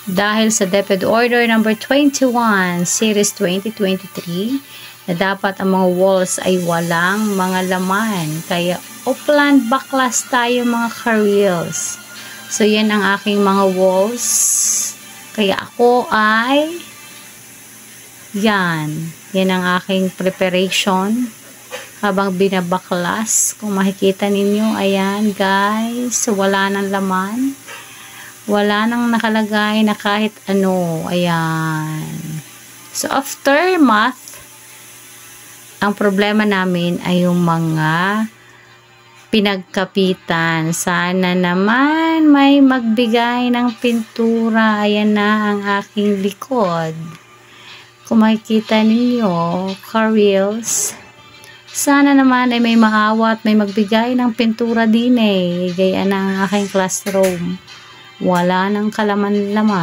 Dahil sa DepEd Order number 21, Series 2023, na dapat ang mga walls ay walang mga laman. Kaya, upland backlash tayo mga ka-reels. So, yan ang aking mga walls. Kaya ako ay yan ang aking preparation habang binabaklas. Kung makikita ninyo, ayan guys, wala nang laman, wala nang nakalagay na kahit ano. Ayan, so aftermath, ang problema namin ay yung mga pinagkapitan. Sana naman may magbigay ng pintura. Ayan na ang aking likod. Kung makikita ninyo, ka-reels, sana naman ay may maawa at may magbigay ng pintura din eh. Gaya na ang aking classroom. Wala nang kalaman-laman.